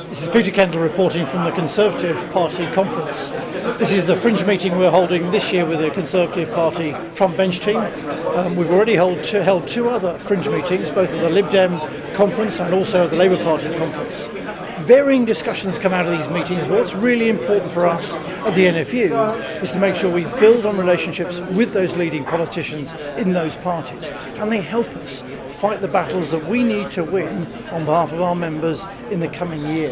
This is Peter Kendall reporting from the Conservative Party conference. This is the Fringe meeting we're holding this year with the Conservative Party front bench team. We've already held two other Fringe meetings, both at the Lib Dem conference and also at the Labour Party conference. Varying discussions come out of these meetings, but what's really important for us at the NFU is to make sure we build on relationships with those leading politicians in those parties, and they help us fight the battles that we need to win on behalf of our members in the coming year.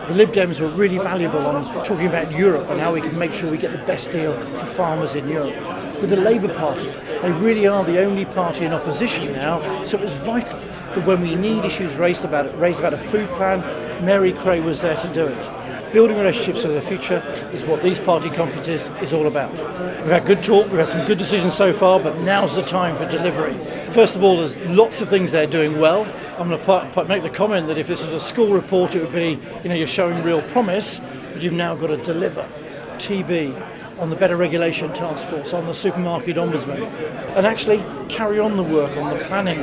The Lib Dems were really valuable on talking about Europe and how we can make sure we get the best deal for farmers in Europe. With the Labour Party, they really are the only party in opposition now, so it was vital that when we need issues raised about a food plan, Mary Cray was there to do it. Building relationships for the future is what these party conferences is all about. We've had good talk, we've had some good decisions so far, but now's the time for delivery. First of all, there's lots of things they're doing well. I'm going to make the comment that if this was a school report, it would be, you're showing real promise, but you've now got to deliver. TB, on the Better Regulation Task Force, on the Supermarket Ombudsman, and actually carry on the work on the planning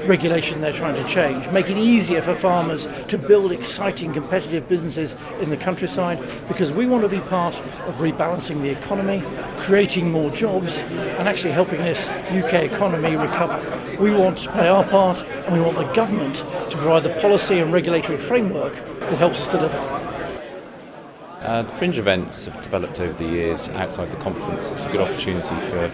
regulation they're trying to change, make it easier for farmers to build exciting competitive businesses in the countryside, because we want to be part of rebalancing the economy, creating more jobs, and actually helping this UK economy recover. We want to play our part, and we want the government to provide the policy and regulatory framework that helps us deliver. The Fringe events have developed over the years outside the conference. It's a good opportunity for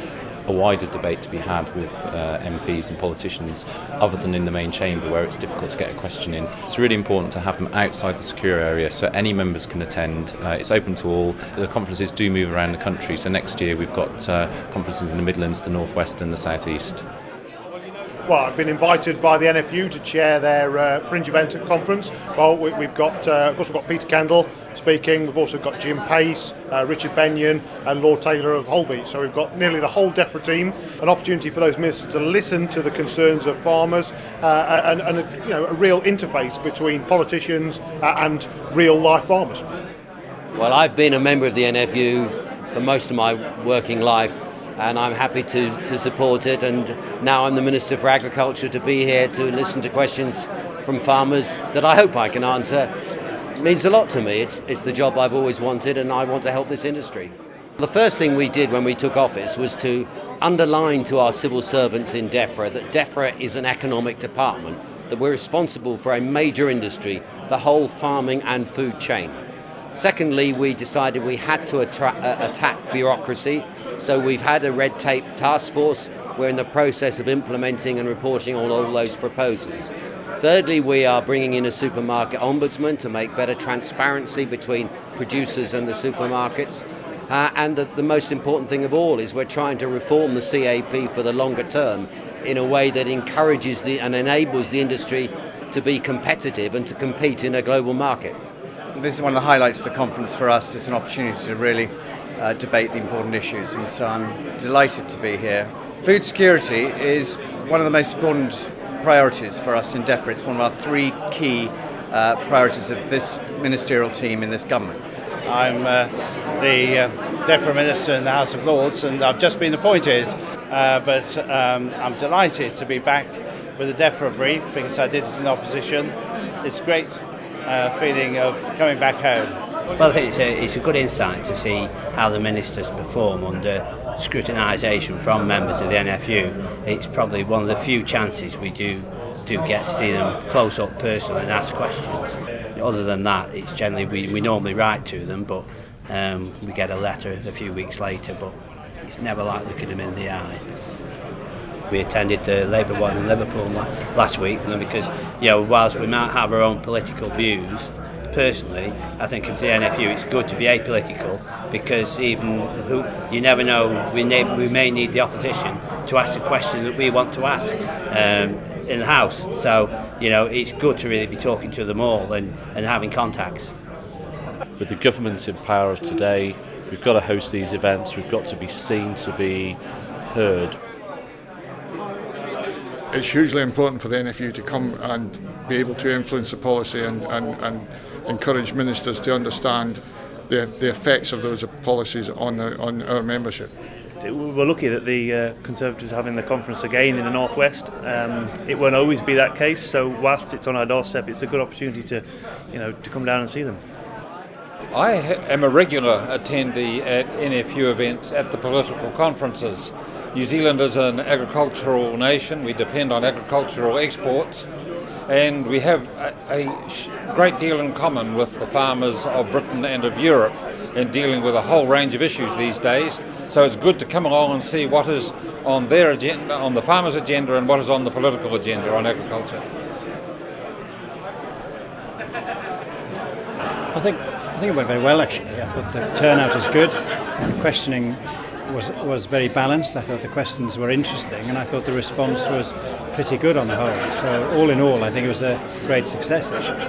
a wider debate to be had with MPs and politicians other than in the main chamber where it's difficult to get a question in. It's really important to have them outside the secure area so any members can attend. It's open to all. The conferences do move around the country, so next year we've got conferences in the Midlands, the North West and the South East. Well, I've been invited by the NFU to chair their Fringe event at conference. Well, we've got, of course, we've got Peter Kendall speaking. We've also got Jim Paice, Richard Benyon, and Lord Taylor of Holbeach. So we've got nearly the whole DEFRA team. An opportunity for those ministers to listen to the concerns of farmers, and a real interface between politicians and real life farmers. Well, I've been a member of the NFU for most of my working life, and I'm happy to support it, and now I'm the Minister for Agriculture to be here to listen to questions from farmers that I hope I can answer. It means a lot to me. It's the job I've always wanted, and I want to help this industry. The first thing we did when we took office was to underline to our civil servants in DEFRA that DEFRA is an economic department, that we're responsible for a major industry, the whole farming and food chain. Secondly, we decided we had to attack bureaucracy, so we've had a red tape task force. We're in the process of implementing and reporting on all those proposals. Thirdly, we are bringing in a supermarket ombudsman to make better transparency between producers and the supermarkets. And the most important thing of all is we're trying to reform the CAP for the longer term in a way that encourages and enables the industry to be competitive and to compete in a global market. This is one of the highlights of the conference for us. It's an opportunity to really debate the important issues, and so I'm delighted to be here. Food security is one of the most important priorities for us in DEFRA. It's one of our three key priorities of this ministerial team in this government. I'm the DEFRA Minister in the House of Lords, and I've just been appointed, but I'm delighted to be back with a DEFRA brief because I did it in opposition. It's a great feeling of coming back home. Well, I think it's a good insight to see how the ministers perform under scrutinisation from members of the NFU. It's probably one of the few chances we do get to see them close up personally and ask questions. Other than that, it's generally we normally write to them, but we get a letter a few weeks later, but it's never like looking them in the eye. We attended the Labour one in Liverpool last week because, whilst we might have our own political views, personally, I think of the NFU, it's good to be apolitical because you never know, we may need the opposition to ask the question that we want to ask in the House. So, it's good to really be talking to them all and having contacts. With the government in power today, we've got to host these events, we've got to be seen to be heard. It's hugely important for the NFU to come and be able to influence the policy and encourage ministers to understand the effects of those policies on our membership. we're lucky that the Conservatives are having the conference again in the northwest. It won't always be that case, so whilst it's on our doorstep, it's a good opportunity to come down and see them. I am a regular attendee at NFU events at the political conferences. New Zealand is an agricultural nation. We depend on agricultural exports, and we have a great deal in common with the farmers of Britain and of Europe in dealing with a whole range of issues these days. So it's good to come along and see what is on their agenda, on the farmers' agenda, and what is on the political agenda on agriculture. I think it went very well, actually. I thought the turnout was good. The questioning was very balanced. I thought the questions were interesting, and I thought the response was pretty good on the whole. So all in all, I think it was a great success, actually.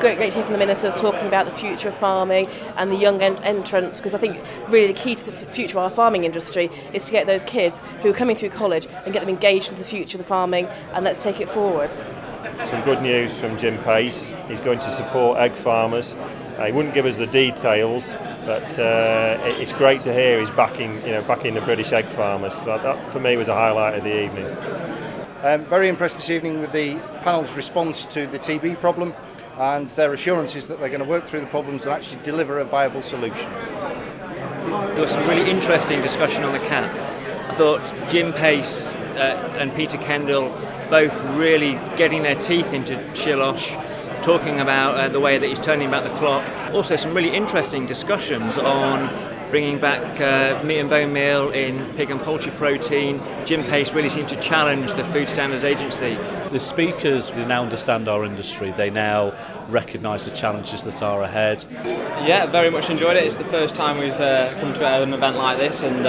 Great to hear from the ministers talking about the future of farming and the young entrants, because I think really the key to the future of our farming industry is to get those kids who are coming through college and get them engaged into the future of the farming, and let's take it forward. Some good news from Jim Paice. He's going to support egg farmers. He wouldn't give us the details, but it's great to hear he's backing the British egg farmers. So that for me was a highlight of the evening. Very impressed this evening with the panel's response to the TB problem and their assurances that they're going to work through the problems and actually deliver a viable solution. There was some really interesting discussion on the CAP. I thought Jim Paice and Peter Kendall both really getting their teeth into Shilosh, talking about the way that he's turning back the clock. Also some really interesting discussions on bringing back meat and bone meal in pig and poultry protein. Jim Paice really seemed to challenge the Food Standards Agency. The speakers, they now understand our industry. They now recognise the challenges that are ahead. Yeah, very much enjoyed it. It's the first time we've come to an event like this, and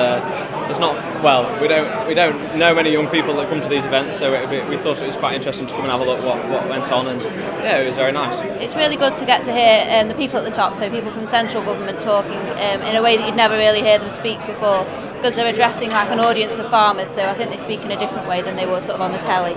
it's not, well, we don't know many young people that come to these events, so we thought it was quite interesting to come and have a look what went on, and yeah, it was very nice. It's really good to get to hear the people at the top, so people from central government talking in a way that you'd never really hear them speak before, because they're addressing like an audience of farmers, so I think they speak in a different way than they were sort of on the telly.